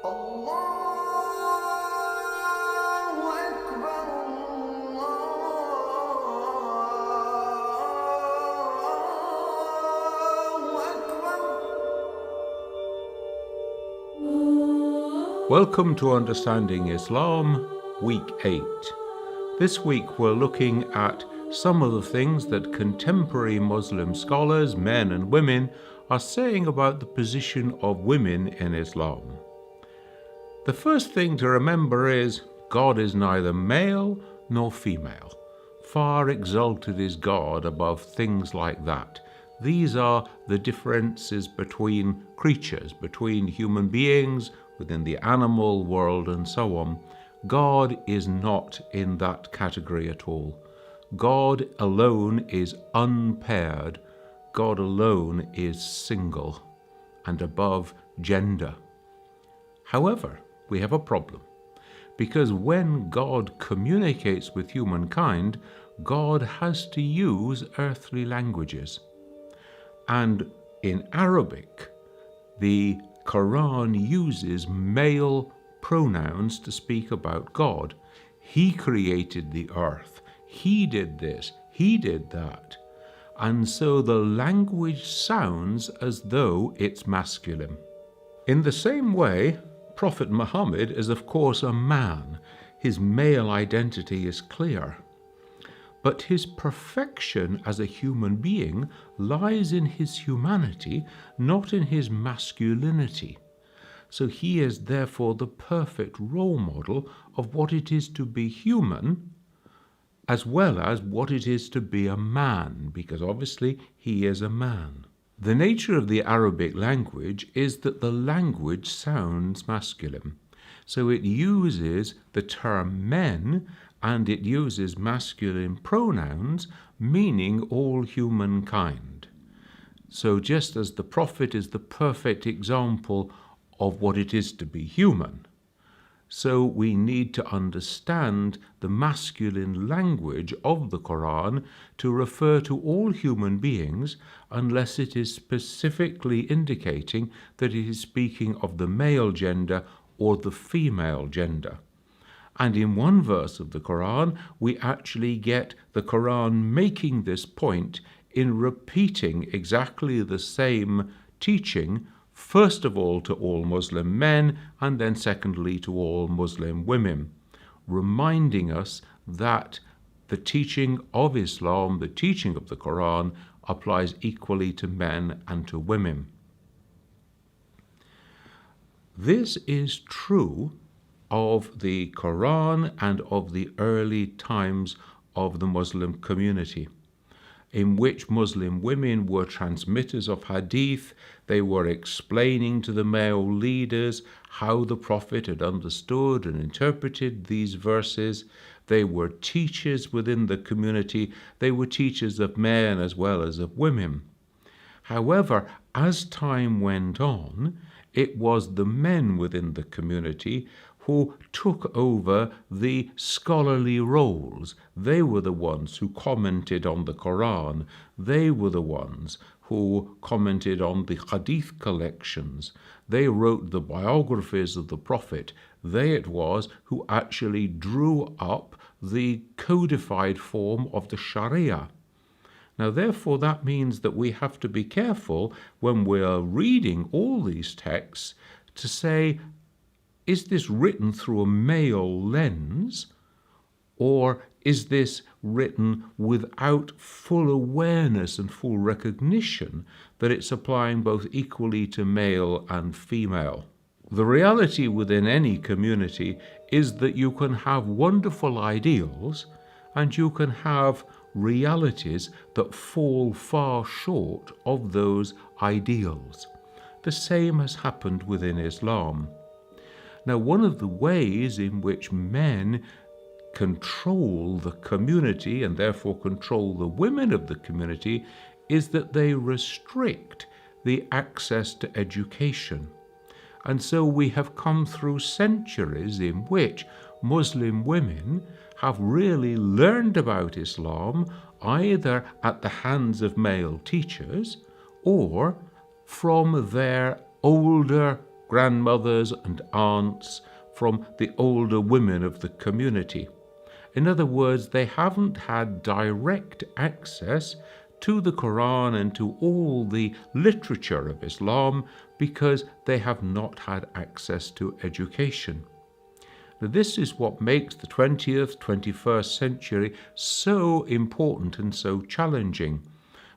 Allahu Akbar, Allahu Akbar. Welcome to Understanding Islam, Week 8. This week we're looking at some of the things that contemporary Muslim scholars, men and women, are saying about the position of women in Islam. The first thing to remember is God is neither male nor female. Far exalted is God above things like that. These are the differences between creatures, between human beings, within the animal world and so on. God is not in that category at all. God alone is unpaired. God alone is single and above gender. However, we have a problem, because when God communicates with humankind, God has to use earthly languages. And in Arabic, the Qur'an uses male pronouns to speak about God. He created the earth. He did this. He did that. And so the language sounds as though it's masculine. In the same way, Prophet Muhammad is of course a man. His male identity is clear. But his perfection as a human being lies in his humanity, not in his masculinity. So he is therefore the perfect role model of what it is to be human, as well as what it is to be a man, because obviously he is a man. The nature of the Arabic language is that the language sounds masculine. So it uses the term men, and it uses masculine pronouns, meaning all humankind. So just as the Prophet is the perfect example of what it is to be human, so we need to understand the masculine language of the Qur'an to refer to all human beings, unless it is specifically indicating that it is speaking of the male gender or the female gender. And in one verse of the Qur'an, we actually get the Qur'an making this point in repeating exactly the same teaching, first of all to all Muslim men, and then secondly to all Muslim women, reminding us that the teaching of Islam, the teaching of the Qur'an, applies equally to men and to women. This is true of the Qur'an and of the early times of the Muslim community, in which Muslim women were transmitters of hadith. They were explaining to the male leaders how the Prophet had understood and interpreted these verses. They were teachers within the community. They were teachers of men as well as of women. However, as time went on, it was the men within the community who took over the scholarly roles. They were the ones who commented on the Qur'an. They were the ones who commented on the hadith collections. They wrote the biographies of the Prophet. They it was who actually drew up the codified form of the Sharia. Now, therefore, that means that we have to be careful when we are reading all these texts to say, is this written through a male lens, or is this written without full awareness and full recognition that it's applying both equally to male and female? The reality within any community is that you can have wonderful ideals and you can have realities that fall far short of those ideals. The same has happened within Islam. Now, one of the ways in which men control the community and therefore control the women of the community is that they restrict the access to education. And so we have come through centuries in which Muslim women have really learned about Islam either at the hands of male teachers or from their older grandmothers and aunts, from the older women of the community. In other words, they haven't had direct access to the Qur'an and to all the literature of Islam because they have not had access to education. Now, this is what makes the 20th, 21st century so important and so challenging,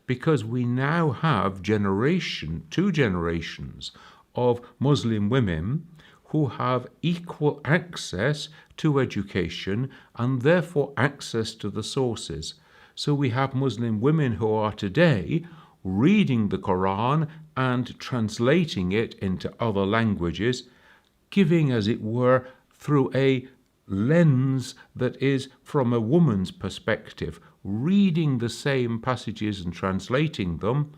because we now have two generations of Muslim women who have equal access to education and therefore access to the sources. So we have Muslim women who are today reading the Quran and translating it into other languages, giving, as it were, through a lens that is from a woman's perspective, reading the same passages and translating them,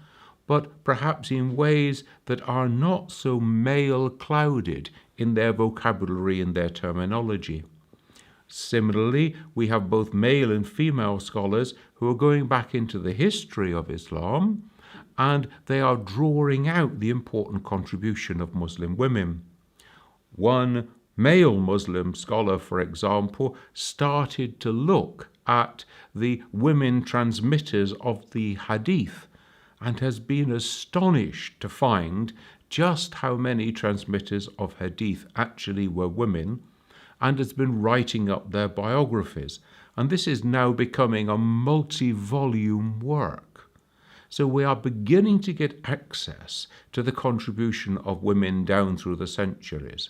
but perhaps in ways that are not so male-clouded in their vocabulary and their terminology. Similarly, we have both male and female scholars who are going back into the history of Islam, and they are drawing out the important contribution of Muslim women. One male Muslim scholar, for example, started to look at the women transmitters of the hadith and has been astonished to find just how many transmitters of hadith actually were women, and has been writing up their biographies. And this is now becoming a multi-volume work. So we are beginning to get access to the contribution of women down through the centuries.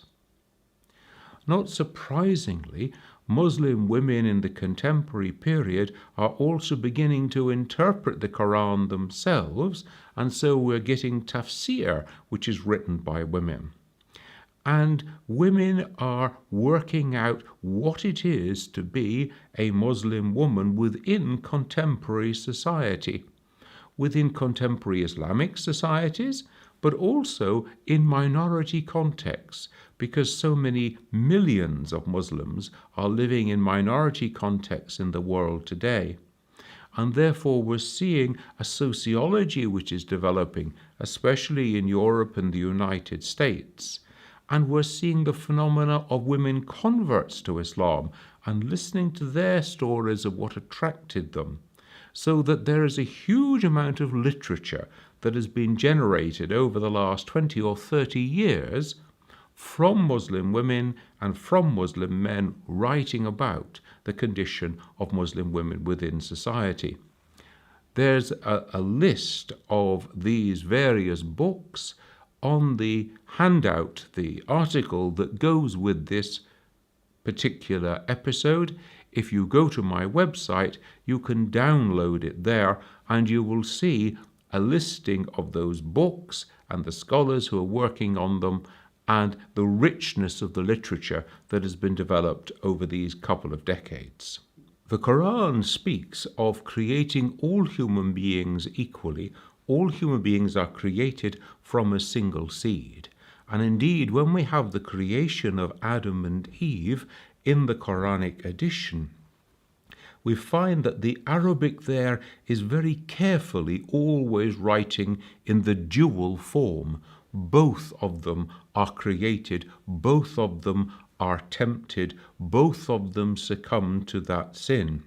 Not surprisingly, Muslim women in the contemporary period are also beginning to interpret the Quran themselves, and so we're getting tafsir, which is written by women. And women are working out what it is to be a Muslim woman within contemporary society, within contemporary Islamic societies, but also in minority contexts, because so many millions of Muslims are living in minority contexts in the world today. And therefore we're seeing a sociology which is developing, especially in Europe and the United States. And we're seeing the phenomena of women converts to Islam and listening to their stories of what attracted them. So that there is a huge amount of literature that has been generated over the last 20 or 30 years from Muslim women and from Muslim men writing about the condition of Muslim women within society. There's a list of these various books on the handout, the article that goes with this particular episode. If you go to my website, you can download it there, and you will see a listing of those books and the scholars who are working on them and the richness of the literature that has been developed over these couple of decades. The Quran speaks of creating all human beings equally. All human beings are created from a single seed. And indeed, when we have the creation of Adam and Eve in the Quranic edition, we find that the Arabic there is very carefully always writing in the dual form. Both of them are created, both of them are tempted, both of them succumb to that sin.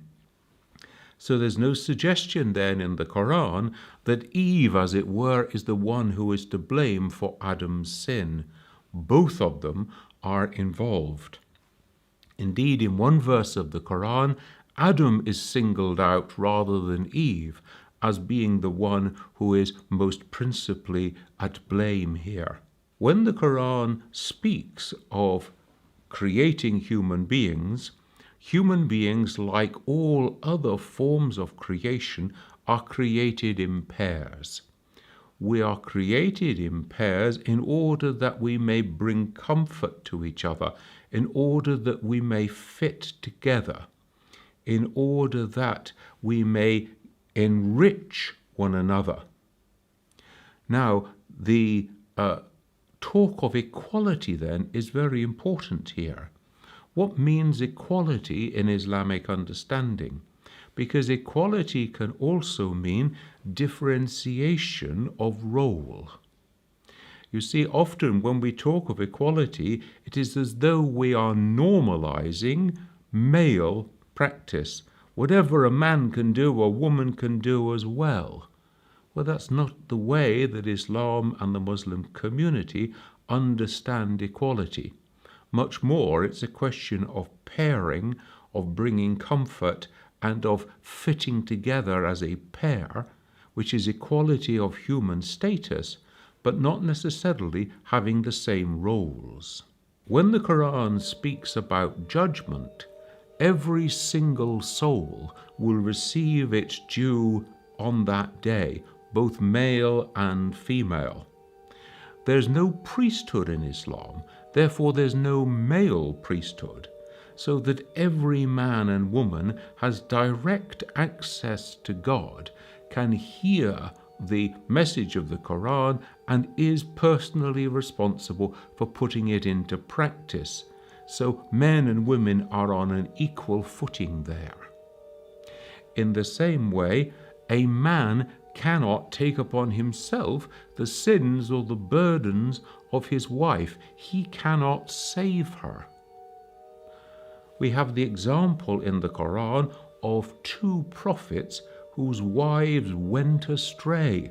So there's no suggestion then in the Quran that Eve, as it were, is the one who is to blame for Adam's sin. Both of them are involved. Indeed, in one verse of the Quran, Adam is singled out rather than Eve as being the one who is most principally at blame here. When the Quran speaks of creating human beings, like all other forms of creation, are created in pairs. We are created in pairs in order that we may bring comfort to each other, in order that we may fit together, in order that we may enrich one another. Now, the talk of equality then is very important here. What means equality in Islamic understanding? Because equality can also mean differentiation of role. You see, often when we talk of equality, it is as though we are normalizing male practice. Whatever a man can do, a woman can do as well. Well, that's not the way that Islam and the Muslim community understand equality. Much more, it's a question of pairing, of bringing comfort, and of fitting together as a pair, which is equality of human status, but not necessarily having the same roles. When the Qur'an speaks about judgment, every single soul will receive its due on that day, both male and female. There's no priesthood in Islam, therefore there's no male priesthood, so that every man and woman has direct access to God, can hear the message of the Qur'an, and is personally responsible for putting it into practice. So men and women are on an equal footing there. In the same way, a man cannot take upon himself the sins or the burdens of his wife. He cannot save her. We have the example in the Qur'an of two prophets whose wives went astray,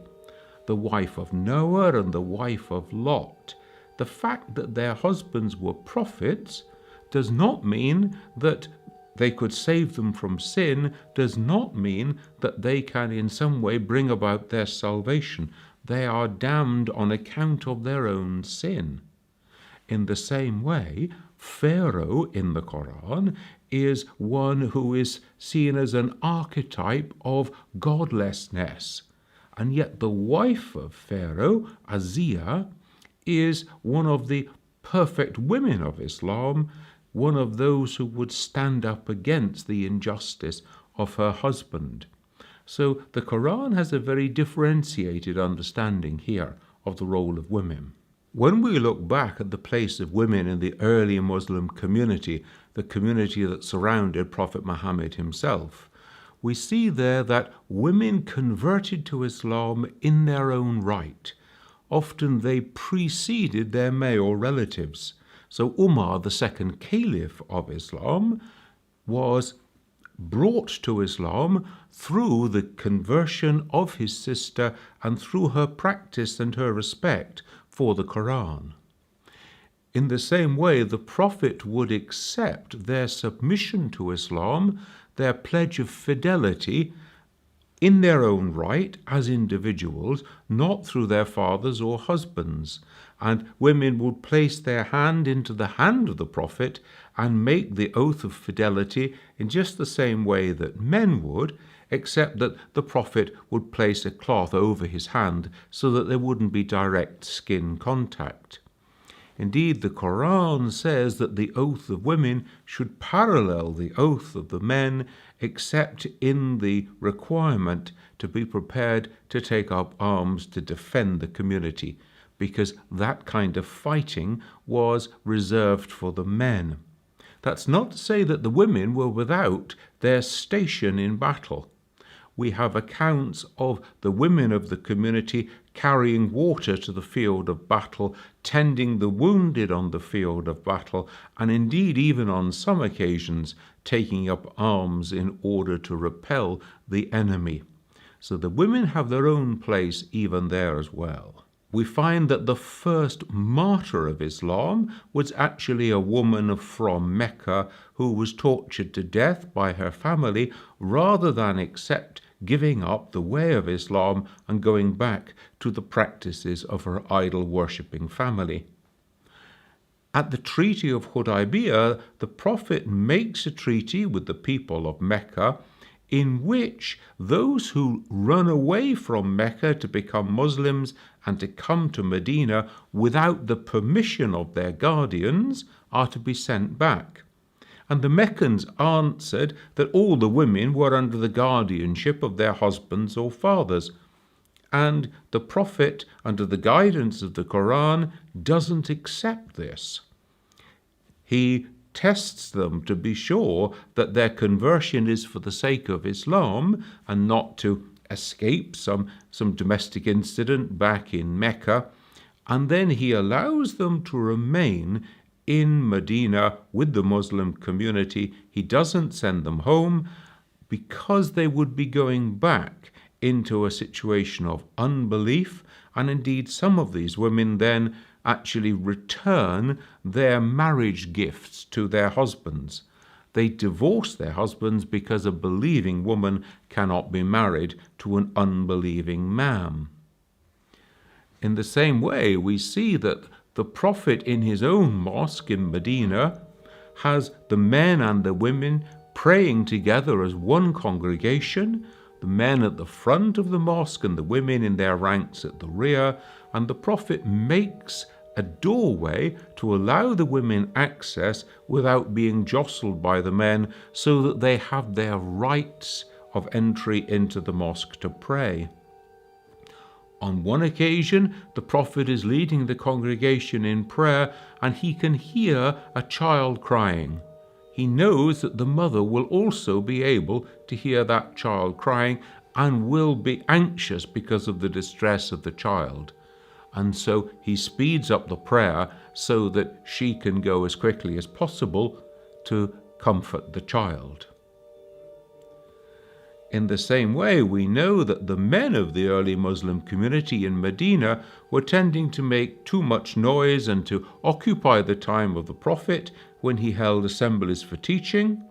the wife of Noah and the wife of Lot. The fact that their husbands were prophets does not mean that they could save them from sin, does not mean that they can in some way bring about their salvation. They are damned on account of their own sin. In the same way, Pharaoh in the Qur'an is one who is seen as an archetype of godlessness. And yet the wife of Pharaoh, Azia, is one of the perfect women of Islam, one of those who would stand up against the injustice of her husband. So the Qur'an has a very differentiated understanding here of the role of women. When we look back at the place of women in the early Muslim community, the community that surrounded Prophet Muhammad himself, we see there that women converted to Islam in their own right. Often they preceded their male relatives. So Umar, the second caliph of Islam, was brought to Islam through the conversion of his sister and through her practice and her respect for the Qur'an. In the same way, the Prophet would accept their submission to Islam, their pledge of fidelity, in their own right as individuals, not through their fathers or husbands. And women would place their hand into the hand of the Prophet and make the oath of fidelity in just the same way that men would, except that the Prophet would place a cloth over his hand so that there wouldn't be direct skin contact. Indeed, the Qur'an says that the oath of women should parallel the oath of the men, except in the requirement to be prepared to take up arms to defend the community, because that kind of fighting was reserved for the men. That's not to say that the women were without their station in battle. We have accounts of the women of the community carrying water to the field of battle, tending the wounded on the field of battle, and indeed even on some occasions taking up arms in order to repel the enemy. So the women have their own place even there as well. We find that the first martyr of Islam was actually a woman from Mecca who was tortured to death by her family rather than accept giving up the way of Islam and going back to the practices of her idol-worshipping family. At the Treaty of Hudaybiyah, the Prophet makes a treaty with the people of Mecca in which those who run away from Mecca to become Muslims and to come to Medina without the permission of their guardians are to be sent back. And the Meccans answered that all the women were under the guardianship of their husbands or fathers. And the Prophet, under the guidance of the Qur'an, doesn't accept this. He tests them to be sure that their conversion is for the sake of Islam and not to escape some domestic incident back in Mecca. and then he allows them to remain in Medina with the Muslim community. He doesn't send them home because they would be going back into a situation of unbelief, and indeed some of these women then actually return their marriage gifts to their husbands. They divorce their husbands because a believing woman cannot be married to an unbelieving man. In the same way, we see that the Prophet in his own mosque in Medina has the men and the women praying together as one congregation, the men at the front of the mosque and the women in their ranks at the rear, and the Prophet makes a doorway to allow the women access without being jostled by the men, so that they have their rights of entry into the mosque to pray. On one occasion, the Prophet is leading the congregation in prayer, and he can hear a child crying. He knows that the mother will also be able to hear that child crying and will be anxious because of the distress of the child. And so he speeds up the prayer so that she can go as quickly as possible to comfort the child. In the same way, we know that the men of the early Muslim community in Medina were tending to make too much noise and to occupy the time of the Prophet when he held assemblies for teaching.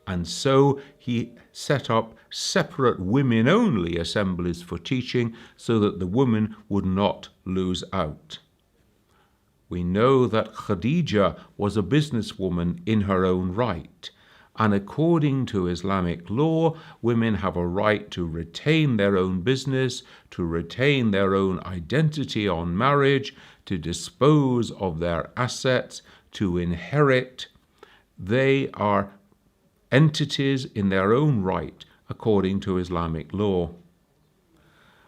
And so he set up separate women-only assemblies for teaching so that the women would not lose out. We know that Khadija was a businesswoman in her own right, and according to Islamic law, women have a right to retain their own business, to retain their own identity on marriage, to dispose of their assets, to inherit. They are entities in their own right according to Islamic law.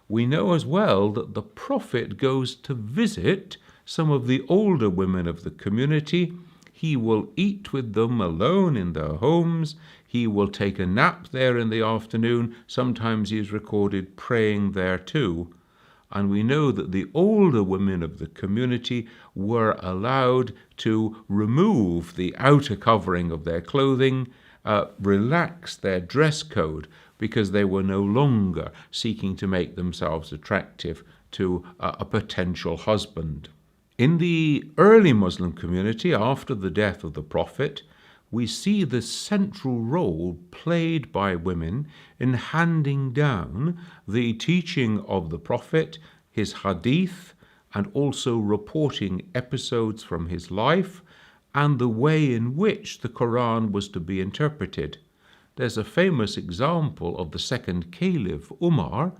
We know as well that the Prophet goes to visit some of the older women of the community. He will eat with them alone in their homes. He will take a nap there in the afternoon. Sometimes he is recorded praying there too. And we know that the older women of the community were allowed to remove the outer covering of their clothing, relax their dress code, because they were no longer seeking to make themselves attractive to a potential husband. In the early Muslim community, after the death of the Prophet, we see the central role played by women in handing down the teaching of the Prophet, his hadith, and also reporting episodes from his life, and the way in which the Qur'an was to be interpreted. There's a famous example of the second caliph, Umar,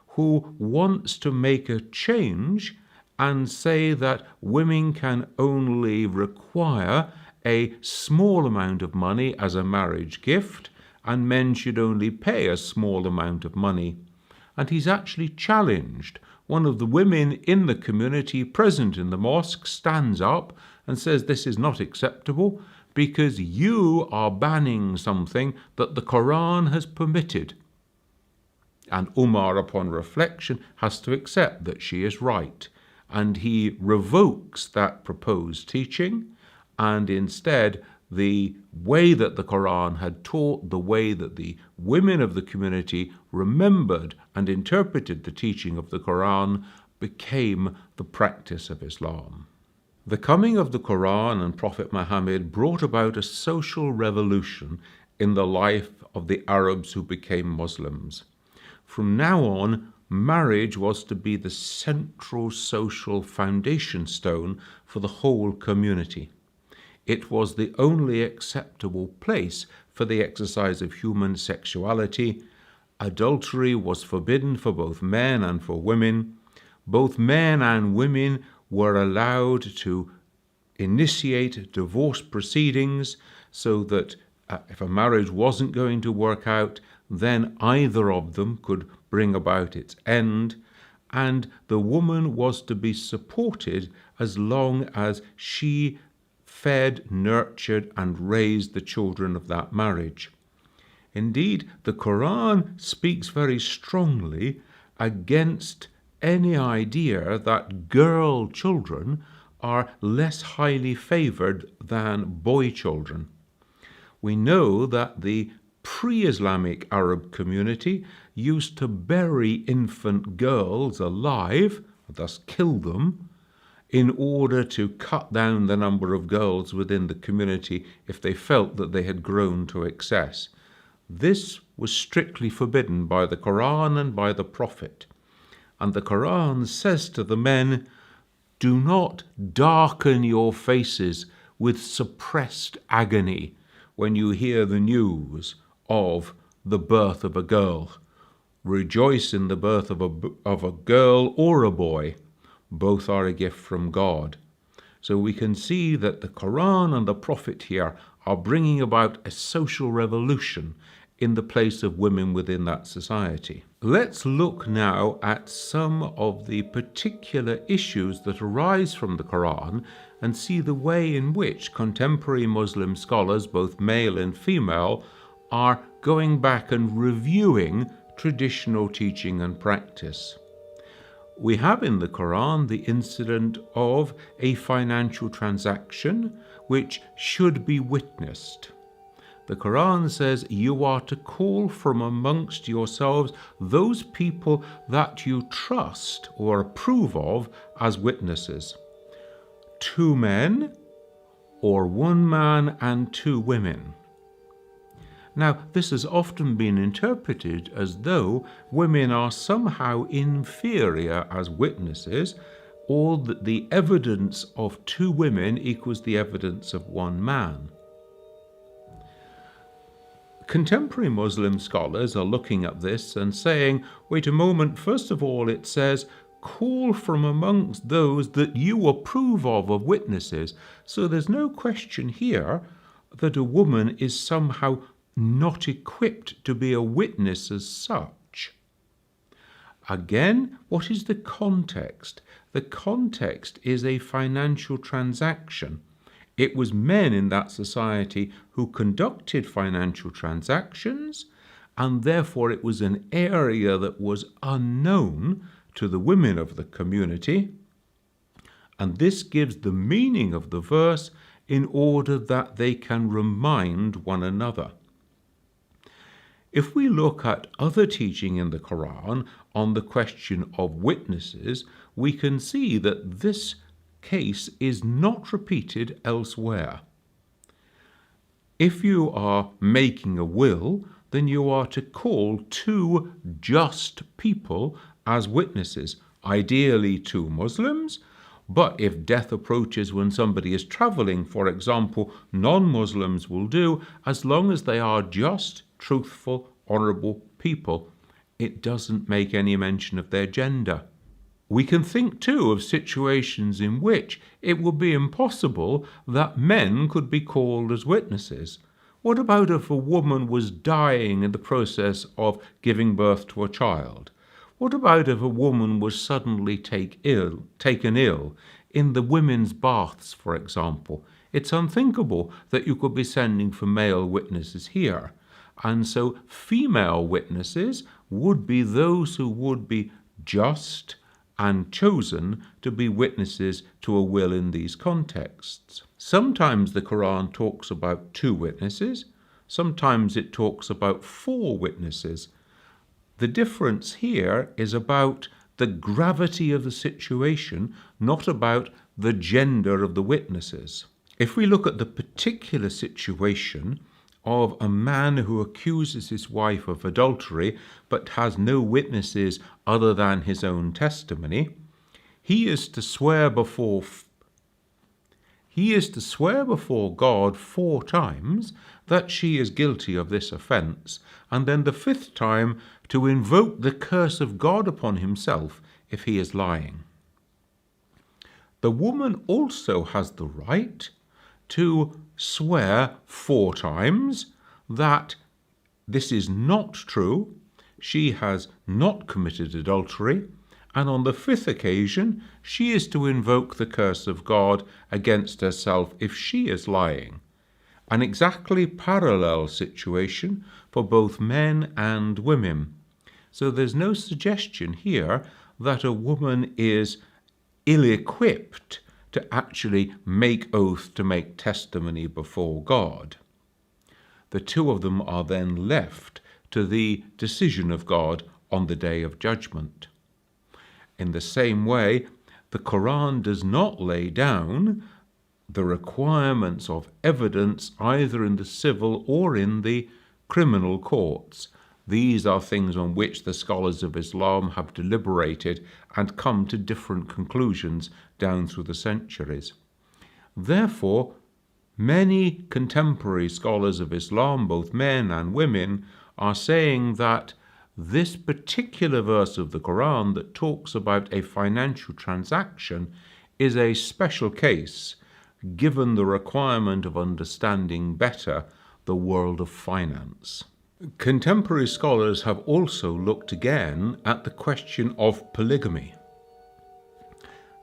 who wants to make a change and say that women can only require a small amount of money as a marriage gift, and men should only pay a small amount of money. And he's actually challenged. One of the women in the community present in the mosque stands up and says, "This is not acceptable because you are banning something that the Qur'an has permitted." And Umar, upon reflection, has to accept that she is right. And he revokes that proposed teaching, and instead the way that the Qur'an had taught, the way that the women of the community remembered and interpreted the teaching of the Qur'an, became the practice of Islam. The coming of the Qur'an and Prophet Muhammad brought about a social revolution in the life of the Arabs who became Muslims. From now on, marriage was to be the central social foundation stone for the whole community. It was the only acceptable place for the exercise of human sexuality. Adultery was forbidden for both men and for women. Both men and women were allowed to initiate divorce proceedings so that if a marriage wasn't going to work out, then either of them could bring about its end, and the woman was to be supported as long as she fed, nurtured, and raised the children of that marriage. Indeed, the Qur'an speaks very strongly against any idea that girl children are less highly favored than boy children. We know that the pre-Islamic Arab community used to bury infant girls alive, thus kill them, in order to cut down the number of girls within the community if they felt that they had grown to excess. This was strictly forbidden by the Qur'an and by the Prophet. And the Qur'an says to the men, "Do not darken your faces with suppressed agony when you hear the news of the birth of a girl. Rejoice in the birth of a girl or a boy. Both are a gift from God." So we can see that the Quran and the Prophet here are bringing about a social revolution in the place of women within that society. Let's look now at some of the particular issues that arise from the Quran and see the way in which contemporary Muslim scholars, both male and female, are going back and reviewing traditional teaching and practice. We have in the Quran the incident of a financial transaction which should be witnessed. The Quran says, "You are to call from amongst yourselves those people that you trust or approve of as witnesses. 2 men or 1 man and 2 women." Now, this has often been interpreted as though women are somehow inferior as witnesses, or that the evidence of 2 women equals the evidence of 1 man. Contemporary Muslim scholars are looking at this and saying, wait a moment, first of all it says, "Call from amongst those that you approve of witnesses." So there's no question here that a woman is somehow not equipped to be a witness as such. Again, what is the context? The context is a financial transaction. It was men in that society who conducted financial transactions, and therefore it was an area that was unknown to the women of the community. And this gives the meaning of the verse in order that they can remind one another. If we look at other teaching in the Quran on the question of witnesses, we can see that this case is not repeated elsewhere. If you are making a will, then you are to call 2 just people as witnesses, ideally 2 Muslims, but if death approaches when somebody is traveling, for example, non-Muslims will do, as long as they are just, truthful, honorable people. It doesn't make any mention of their gender. We can think too of situations in which it would be impossible that men could be called as witnesses. What about if a woman was dying in the process of giving birth to a child? What about if a woman was suddenly taken ill in the women's baths, for example? It's unthinkable that you could be sending for male witnesses here. And so female witnesses would be those who would be just and chosen to be witnesses to a will in these contexts. Sometimes the Quran talks about 2 witnesses, sometimes it talks about 4 witnesses. The difference here is about the gravity of the situation, not about the gender of the witnesses. If we look at the particular situation of a man who accuses his wife of adultery but has no witnesses other than his own testimony, he is to swear before God 4 times that she is guilty of this offence, and then the 5th time to invoke the curse of God upon himself if he is lying. The woman also has the right to swear 4 times that this is not true, she has not committed adultery, and on the 5th occasion she is to invoke the curse of God against herself if she is lying. An exactly parallel situation for both men and women. So there's no suggestion here that a woman is ill-equipped to actually make oath, to make testimony before God. The two of them are then left to the decision of God on the day of judgment. In the same way, the Qur'an does not lay down the requirements of evidence either in the civil or in the criminal courts. These are things on which the scholars of Islam have deliberated and come to different conclusions down through the centuries. Therefore, many contemporary scholars of Islam, both men and women, are saying that this particular verse of the Quran that talks about a financial transaction is a special case, given the requirement of understanding better the world of finance. Contemporary scholars have also looked again at the question of polygamy.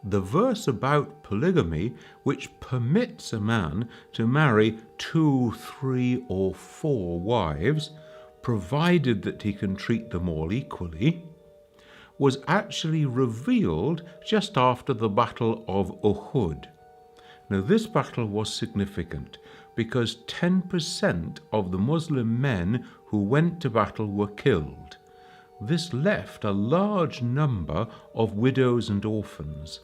The verse about polygamy, which permits a man to marry 2, 3, or 4 wives, provided that he can treat them all equally, was actually revealed just after the Battle of Uhud. Now, this battle was significant because 10% of the Muslim men who went to battle were killed. This left a large number of widows and orphans.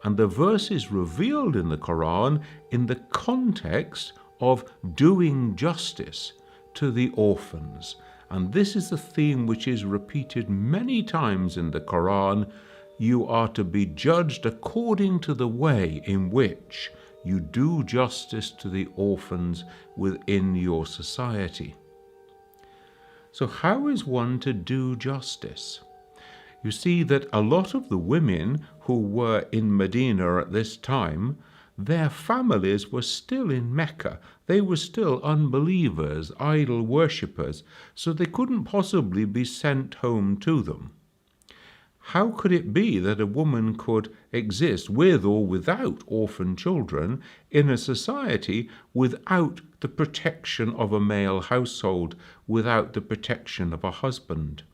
And the verse is revealed in the Quran in the context of doing justice to the orphans. And this is a theme which is repeated many times in the Quran. You are to be judged according to the way in which you do justice to the orphans within your society. So how is one to do justice? You see that a lot of the women who were in Medina at this time, their families were still in Mecca. They were still unbelievers, idol worshippers, so they couldn't possibly be sent home to them. How could it be that a woman could exist with or without orphan children in a society without the protection of a male household, without the protection of a husband?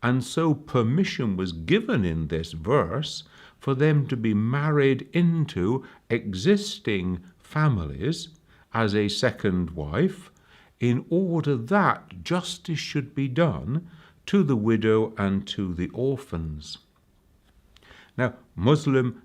And so permission was given in this verse for them to be married into existing families as a second wife, in order that justice should be done to the widow and to the orphans. Now, Muslim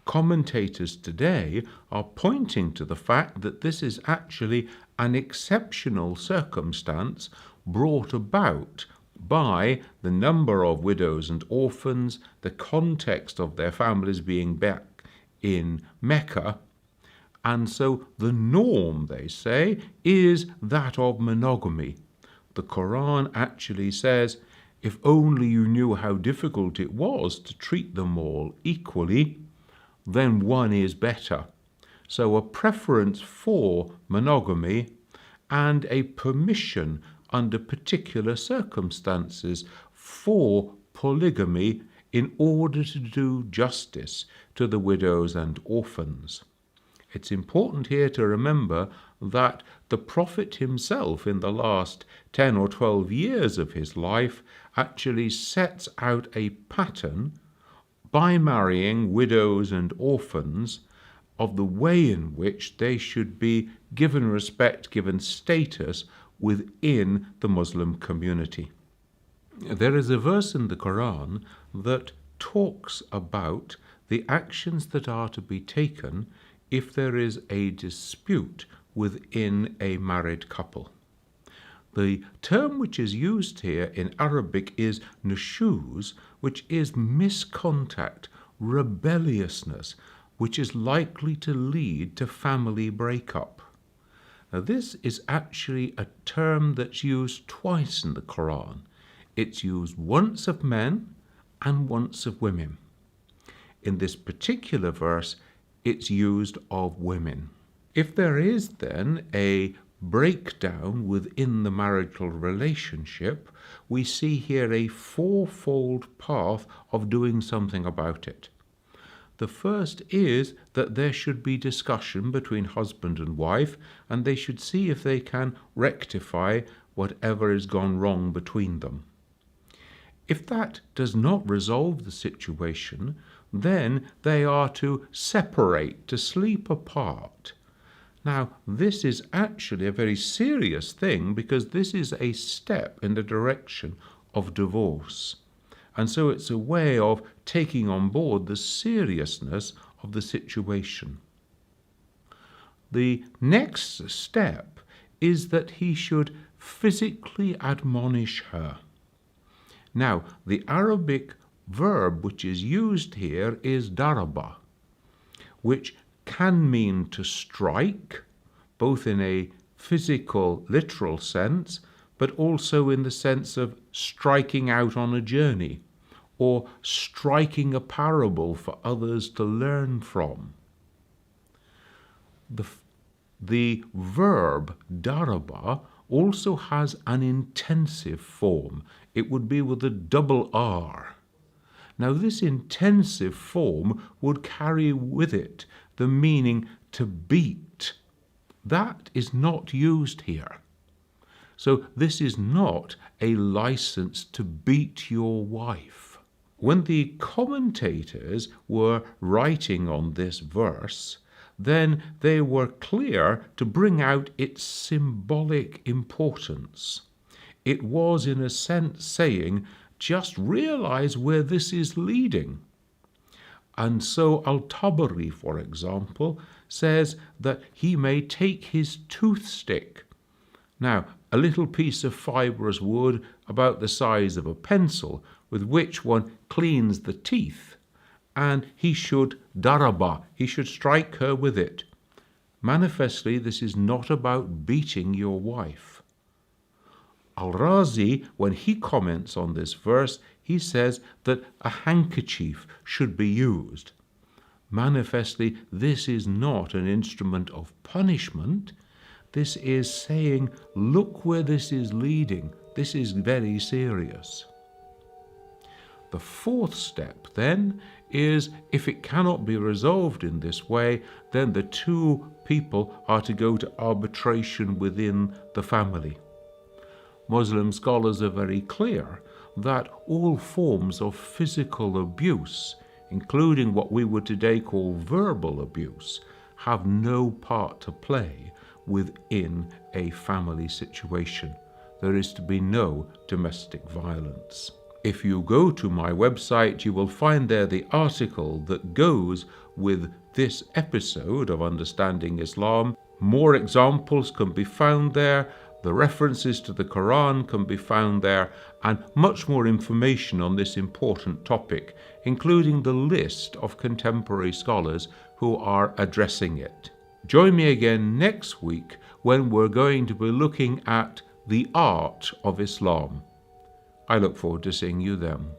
commentators today are pointing to the fact that this is actually an exceptional circumstance brought about by the number of widows and orphans, the context of their families being back in Mecca. And so the norm, they say, is that of monogamy. The Quran actually says, if only you knew how difficult it was to treat them all equally, then one is better. So a preference for monogamy and a permission under particular circumstances for polygamy in order to do justice to the widows and orphans. It's important here to remember that the Prophet himself, in the last 10 or 12 years of his life, actually sets out a pattern by marrying widows and orphans of the way in which they should be given respect, given status within the Muslim community. There is a verse in the Quran that talks about the actions that are to be taken if there is a dispute within a married couple. The term which is used here in Arabic is nushuz, which is miscontact, rebelliousness, which is likely to lead to family breakup. Now, this is actually a term that's used twice in the Quran. It's used once of men and once of women. In this particular verse, it's used of women. If there is then a breakdown within the marital relationship, we see here a fourfold path of doing something about it. The first is that there should be discussion between husband and wife, and they should see if they can rectify whatever has gone wrong between them. If that does not resolve the situation, then they are to separate, to sleep apart. Now, this is actually a very serious thing because this is a step in the direction of divorce. And so it's a way of taking on board the seriousness of the situation. The next step is that he should physically admonish her. Now, the Arabic verb which is used here is daraba, which can mean to strike, both in a physical, literal sense, but also in the sense of striking out on a journey, or striking a parable for others to learn from. The verb daraba also has an intensive form. It would be with a double R. Now, this intensive form would carry with it the meaning to beat. That is not used here. So this is not a license to beat your wife. When the commentators were writing on this verse, then they were clear to bring out its symbolic importance. It was, in a sense, saying, just realize where this is leading. And so Al-Tabari, for example, says that he may take his toothstick. Now, a little piece of fibrous wood about the size of a pencil with which one cleans the teeth, and he should daraba, he should strike her with it. Manifestly, this is not about beating your wife. Al-Razi, when he comments on this verse, he says that a handkerchief should be used. Manifestly, this is not an instrument of punishment. This is saying, look where this is leading. This is very serious. The fourth step, then, is if it cannot be resolved in this way, then the two people are to go to arbitration within the family. Muslim scholars are very clear that all forms of physical abuse, including what we would today call verbal abuse, have no part to play within a family situation. There is to be no domestic violence. If you go to my website, you will find there the article that goes with this episode of Understanding Islam. More examples can be found there. The references to the Qur'an can be found there, and much more information on this important topic, including the list of contemporary scholars who are addressing it. Join me again next week when we're going to be looking at the art of Islam. I look forward to seeing you then.